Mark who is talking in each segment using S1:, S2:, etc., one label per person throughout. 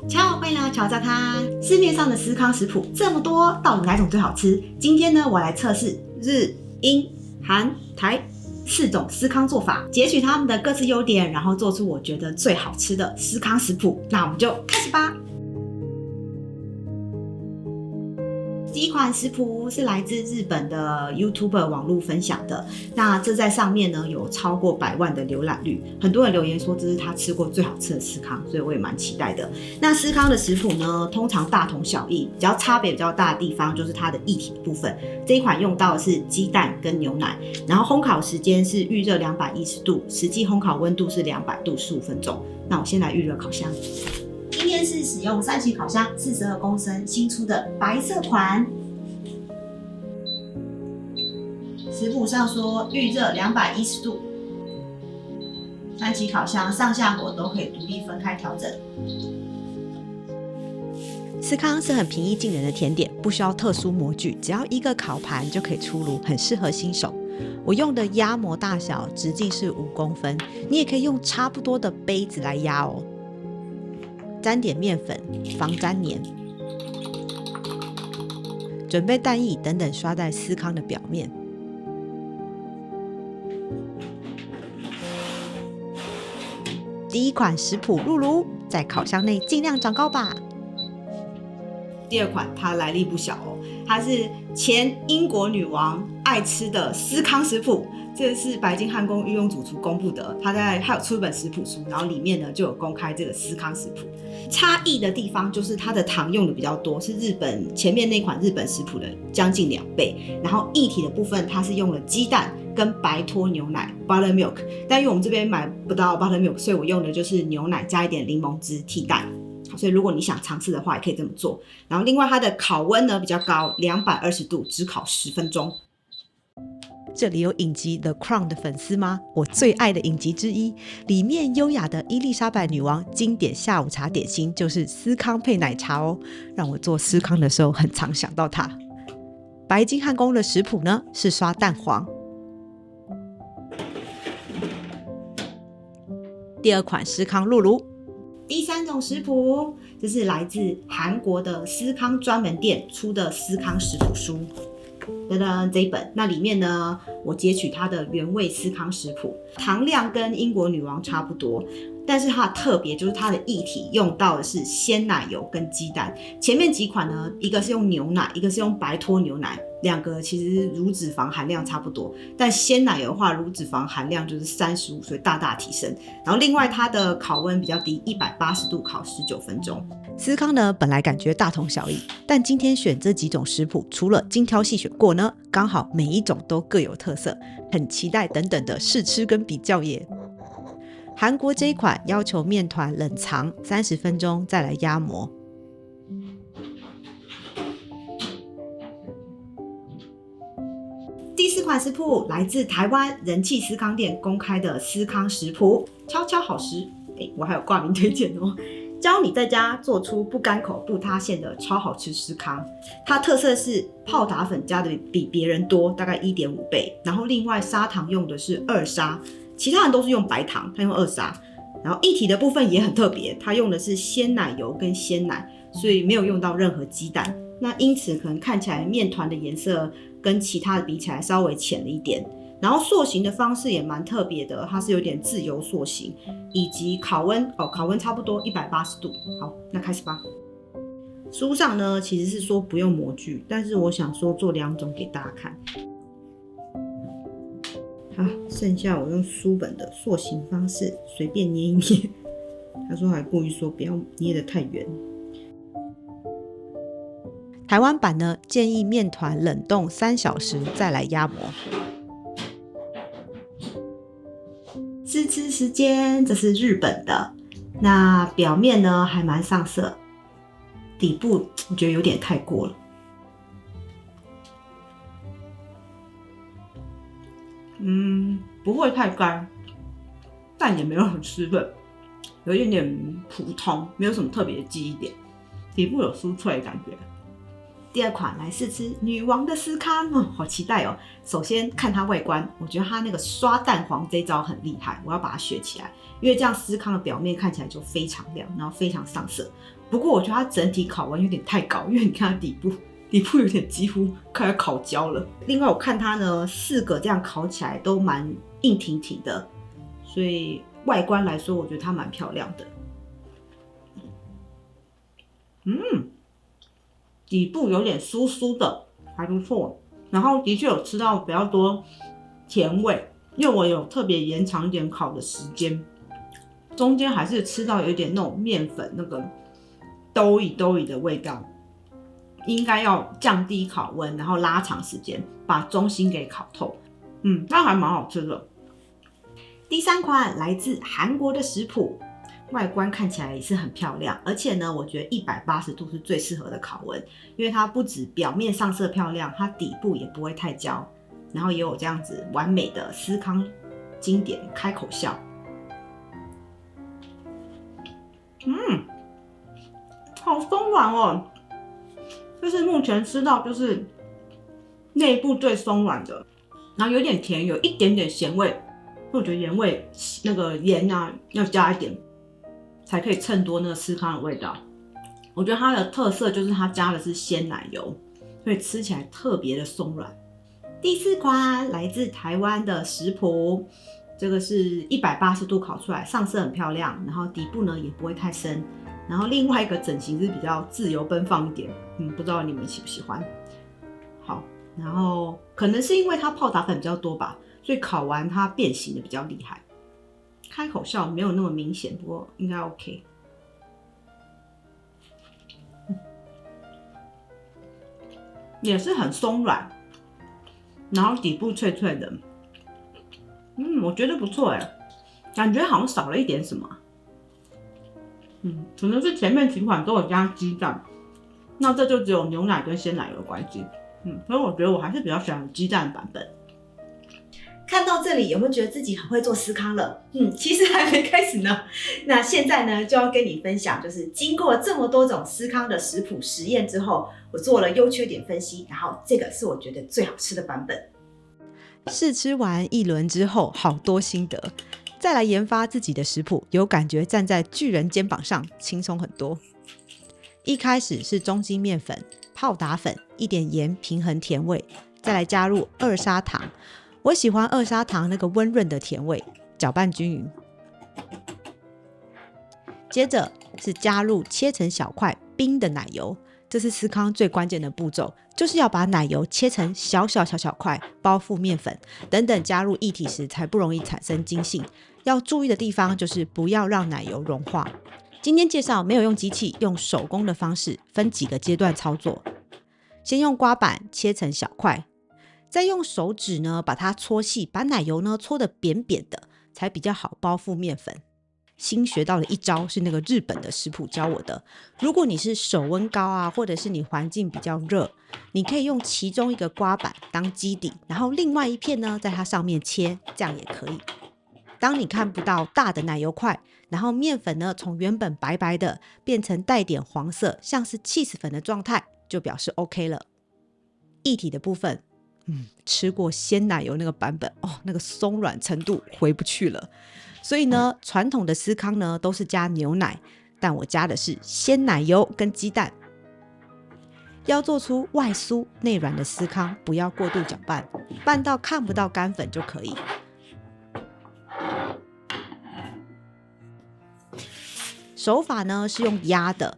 S1: 瞧，欢迎来到乔家咖。市面上的司康食谱这么多，到底哪种最好吃？今天呢，我来测试日、英、韩、台4种司康做法，截取他们的各自优点，然后做出我觉得最好吃的司康食谱。那我们就开始吧。第一款食谱是来自日本的 YouTuber 网络分享的，那这在上面呢有超过100万的浏览率，很多人留言说这是他吃过最好吃的司康，所以我也蛮期待的。那司康的食谱呢，通常大同小异，比较差别比较大的地方就是它的液体的部分。这一款用到的是鸡蛋跟牛奶，然后烘烤时间是预热210度，实际烘烤温度是200度15分钟。那我先来预热烤箱。今天是使用3级烤箱42公升新出的白色款，食谱上说预热210度，3级烤箱上下火都可以独立分开调整。司康是很平易近人的甜点，不需要特殊模具，只要一个烤盘就可以出炉，很适合新手。我用的压模大小直径是5公分，你也可以用差不多的杯子来压哦。沾点面粉防沾黏，准备蛋液等等刷在司康的表面。第一款食谱入炉，在烤箱内尽量长高吧。第二款它来历不小哦，它是前英国女王爱吃的司康食谱。这是白金汉宫御用主厨公布的，他有出一本食谱书，然后里面呢就有公开这个司康食谱。差异的地方就是它的糖用的比较多，是日本前面那款日本食谱的将近2倍。然后液体的部分，它是用了鸡蛋跟白脱牛奶 （buttermilk）， 但因为我们这边买不到 buttermilk， 所以我用的就是牛奶加一点柠檬汁替代。所以如果你想尝试的话，也可以这么做。然后另外它的烤温呢比较高，220度，只烤10分钟。这里有影集 The Crown 的粉丝吗？我最爱的影集之一，里面优雅的伊丽莎白女王经典下午茶点心就是司康配奶茶哦，让我做司康的时候很常想到它。白金汉宫的食谱呢是刷蛋黄。第二款司康入炉。第3种食谱，这是来自韩国的司康专门店出的司康食谱书。噔噔，这一本，那里面呢，我截取它的原味司康食谱，糖量跟英国女王差不多，但是它的特别就是它的液体用到的是鲜奶油跟鸡蛋。前面几款呢，一个是用牛奶，一个是用白脱牛奶，两个其实乳脂肪含量差不多，但鲜奶油的话，乳脂肪含量就是35，所以大大提升。然后另外它的烤温比较低，180度烤19分钟。司康呢，本来感觉大同小异，但今天选这几种食谱，除了精挑细选过呢，刚好每一种都各有特色，很期待等等的试吃跟比较耶。韩国这一款要求面团冷藏30分钟再来压模。第4款食谱来自台湾人气司康店公开的司康食谱，悄悄好食。我还有挂名推荐哦，教你在家做出不干口不塌陷的超好吃司康。它特色是泡打粉加的比别人多，大概1.5倍，然后另外砂糖用的是2砂，其他人都是用白糖，它用2砂。然后液体的部分也很特别，它用的是鲜奶油跟鲜奶，所以没有用到任何鸡蛋。那因此可能看起来面团的颜色跟其他的比起来稍微浅了一点。然后塑形的方式也蛮特别的，它是有点自由塑形，以及烤温烤温差不多180度。好，那开始吧。书上呢其实是说不用模具，但是我想说做2种给大家看。好，剩下我用书本的塑形方式随便捏一捏。他说还故意说不要捏得太圆。台湾版呢建议面团冷冻3小时再来压模。试吃时间，这是日本的，那表面呢还蛮上色，底部我觉得有点太过了。不会太干，但也没有很湿润，有一点点普通，没有什么特别的记忆点，底部有酥脆的感觉。第2款来试吃女王的司康，好期待哦！首先看它外观，我觉得它那个刷蛋黄这一招很厉害，我要把它学起来，因为这样司康的表面看起来就非常亮，然后非常上色。不过我觉得它整体烤完有点太高，因为你看它底部有点几乎快要烤焦了。另外我看它呢4个这样烤起来都蛮硬挺挺的，所以外观来说我觉得它蛮漂亮的。底部有点酥酥的，还不错。然后的确有吃到比较多甜味，因为我有特别延长一点烤的时间，中间还是吃到有一点那种面粉那个兜一的味道。应该要降低烤温，然后拉长时间，把中心给烤透。那还蛮好吃的。第3款来自韩国的食谱，外观看起来也是很漂亮，而且呢，我觉得180度是最适合的烤温，因为它不止表面上色漂亮，它底部也不会太焦，然后也有这样子完美的司康经典开口笑。好松软哦，这是目前吃到就是内部最松软的，然后有点甜，有一点点咸味，我觉得盐味那个盐啊要加一点，才可以衬多那个司康的味道。我觉得它的特色就是它加的是鲜奶油，所以吃起来特别的松软。第4款来自台湾的食谱，这个是180度烤出来，上色很漂亮，然后底部呢也不会太深。然后另外一个整形是比较自由奔放一点，不知道你们喜不喜欢。好，然后可能是因为它泡打粉比较多吧，所以烤完它变形的比较厉害。开口笑没有那么明显，不过应该 OK。也是很松软，然后底部脆脆的。我觉得不错哎，感觉好像少了一点什么。可能是前面几款都有加鸡蛋，那这就只有牛奶跟鲜奶油的关系。所以我觉得我还是比较喜欢鸡蛋版本。看到这里有没有觉得自己很会做司康了？其实还没开始呢。那现在呢就要跟你分享，就是经过这么多种司康的食谱实验之后，我做了优缺点分析，然后这个是我觉得最好吃的版本。
S2: 试吃完一轮之后，好多心得。再来研发自己的食谱，有感觉站在巨人肩膀上轻松很多。一开始是中筋面粉、泡打粉、一点盐平衡甜味，再来加入2砂糖，我喜欢2砂糖那个温润的甜味，搅拌均匀。接着是加入切成小块冰的奶油，这是司康最关键的步骤，就是要把奶油切成小块，包覆面粉等等，加入液体时才不容易产生筋性。要注意的地方就是不要让奶油融化。今天介绍没有用机器，用手工的方式，分几个阶段操作。先用刮板切成小块，再用手指呢把它搓细，把奶油呢搓得扁扁的，才比较好包覆面粉。新学到的一招是那个日本的食谱教我的，如果你是手温高啊，或者是你环境比较热，你可以用其中一个刮板当基底，然后另外一片呢在它上面切，这样也可以。当你看不到大的奶油块，然后面粉呢从原本白白的变成带点黄色，像是起司粉的状态，就表示 OK 了。液体的部分，吃过鲜奶油那个版本那个松软程度回不去了。所以呢，传统的司康呢都是加牛奶，但我加的是鲜奶油跟鸡蛋。要做出外酥内软的司康，不要过度搅拌，拌到看不到干粉就可以。手法呢是用压的，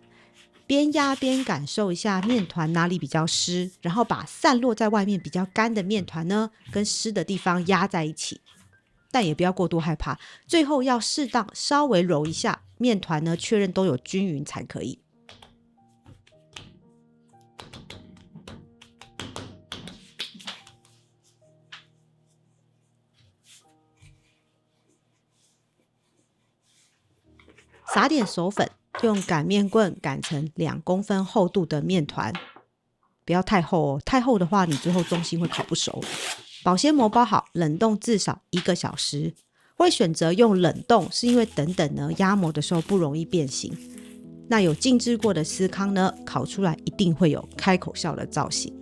S2: 边压边感受一下面团哪里比较湿，然后把散落在外面比较干的面团呢跟湿的地方压在一起，但也不要过度害怕，最后要适当稍微揉一下面团呢，确认都有均匀才可以。撒点手粉，用擀面棍擀成2公分厚度的面团，不要太厚太厚的话你最后中心会烤不熟。保鲜膜包好，冷冻至少1个小时。会选择用冷冻是因为等等呢压模的时候不容易变形。那有静置过的司康呢，烤出来一定会有开口笑的造型。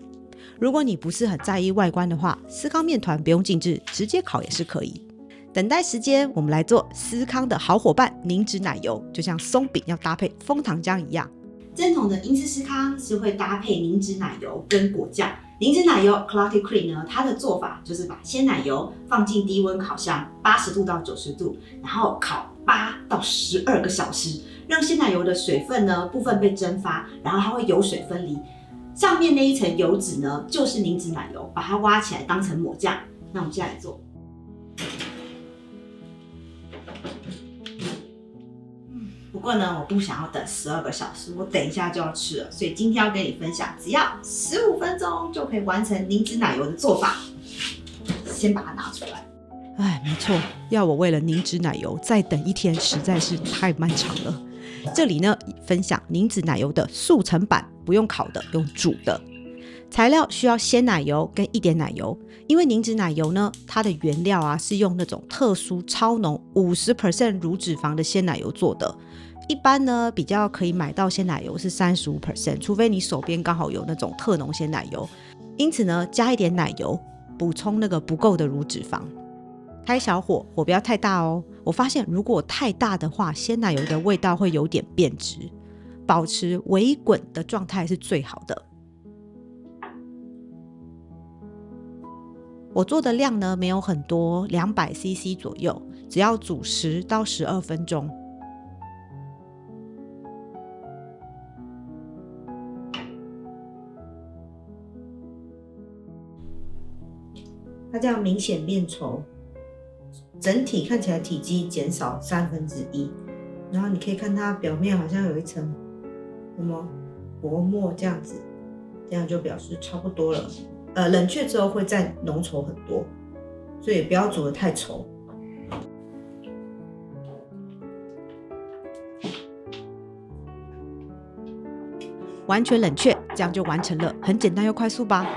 S2: 如果你不是很在意外观的话，司康面团不用静置，直接烤也是可以。等待时间，我们来做司康的好伙伴凝脂奶油，就像松饼要搭配枫糖浆一样。
S1: 正统的英式司康是会搭配凝脂奶油跟果酱。凝脂奶油 Clotted Cream 呢，它的做法就是把鲜奶油放进低温烤箱80度到90度，然后烤8到12个小时，让鲜奶油的水分呢部分被蒸发，然后它会油水分离。上面那一层油脂呢，就是凝脂奶油，把它挖起来当成抹酱。那我们现在来做。不过呢，我不想要等12个小时，我等一下就要吃了，所以今天要跟你分享，只要15分钟就可以完成凝脂奶油的做法。先把它拿出来。
S2: 哎，没错，要我为了凝脂奶油再等1天，实在是太漫长了。这里呢，分享凝脂奶油的速成版，不用烤的，用煮的。材料需要鲜奶油跟1点奶油，因为凝脂奶油呢，它的原料啊是用那种特殊超浓50% 乳脂肪的鲜奶油做的。一般呢，比较可以买到鲜奶油是35%，除非你手边刚好有那种特浓鲜奶油。因此呢，加1点奶油，补充那个不够的乳脂肪。开小火，火不要太大哦。我发现如果太大的话，鲜奶油的味道会有点变质，保持微滚的状态是最好的。我做的量呢没有很多，200cc 左右，只要煮10到12分钟。
S1: 它这样明显变稠，整体看起来体积减少1/3，然后你可以看它表面好像有一层什么薄膜这样子，这样就表示差不多了。冷却之后会再浓稠很多，所以不要煮得太稠。
S2: 完全冷却，这样就完成了，很简单又快速吧。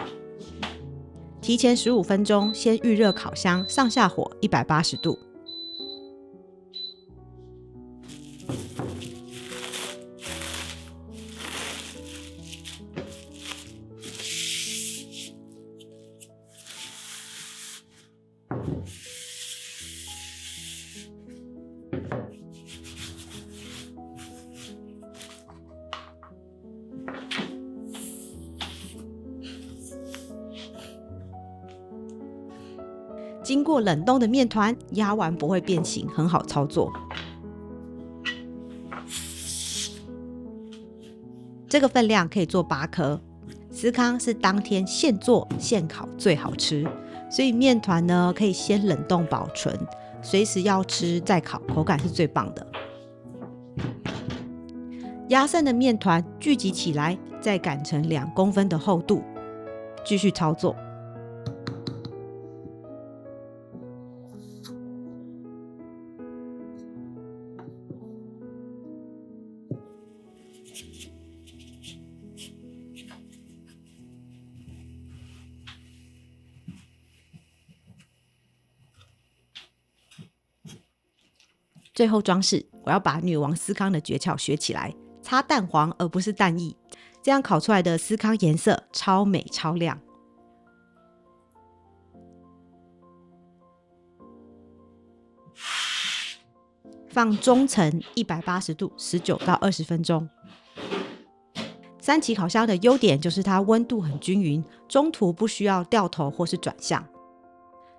S2: 提前15分钟，先预热烤箱，上下火180度。经过冷冻的面团，压完不会变形，很好操作。这个分量可以做8颗。司康是当天现做现烤最好吃，所以面团呢可以先冷冻保存，随时要吃再烤，口感是最棒的。压剩的面团聚集起来，再擀成2公分的厚度，继续操作。最后装饰，我要把女王司康的诀窍学起来，擦蛋黄而不是蛋液，这样烤出来的司康颜色超美超亮。放中层180度19到20分钟。3级烤箱的优点就是它温度很均匀，中途不需要掉头或是转向。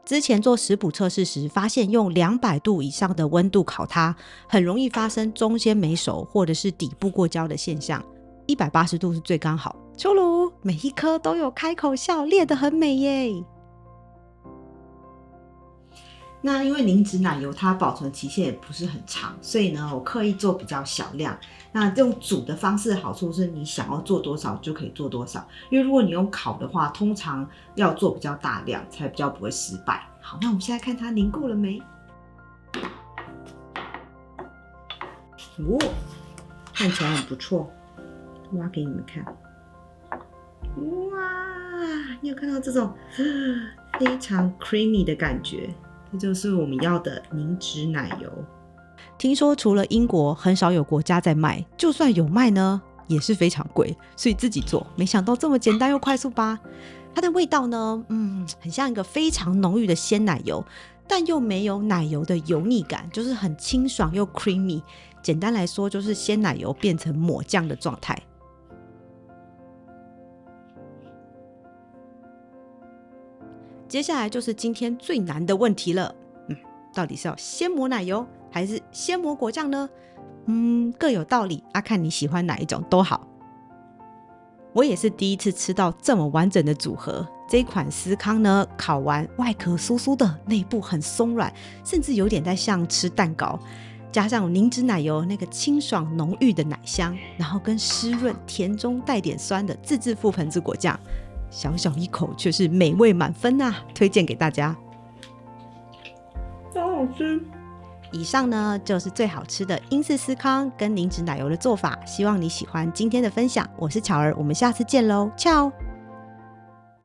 S2: 之前做食谱测试时，发现用200度以上的温度烤它，很容易发生中间没熟或者是底部过焦的现象。180度是最刚好。出炉，每一颗都有开口笑，裂得很美耶。
S1: 那因为凝脂奶油它保存期限也不是很长，所以呢，我刻意做比较小量。那用煮的方式的好处是你想要做多少就可以做多少，因为如果你用烤的话，通常要做比较大量才比较不会失败。好，那我们现在看它凝固了没？看起来很不错，挖给你们看。哇，你有看到这种非常 creamy 的感觉？这就是我们要的凝脂奶油。
S2: 听说除了英国，很少有国家在卖，就算有卖呢，也是非常贵，所以自己做。没想到这么简单又快速吧？它的味道呢，很像一个非常浓郁的鲜奶油，但又没有奶油的油腻感，就是很清爽又 creamy，简单来说就是鲜奶油变成抹酱的状态。接下来就是今天最难的问题了，到底是要先抹奶油还是先抹果酱呢？各有道理啊，看你喜欢哪一种都好。我也是第一次吃到这么完整的组合。这一款司康呢，烤完外壳酥酥的，内部很松软，甚至有点在像吃蛋糕，加上凝脂奶油那个清爽浓郁的奶香，然后跟湿润甜中带点酸的自制覆盆子果酱，小小一口却是美味满分啊，推荐给大家。
S1: 超好吃。
S2: 以上呢就是最好吃的英式司康跟凝脂奶油的做法，希望你喜欢今天的分享。我是巧儿，我们下次见喽，ciao。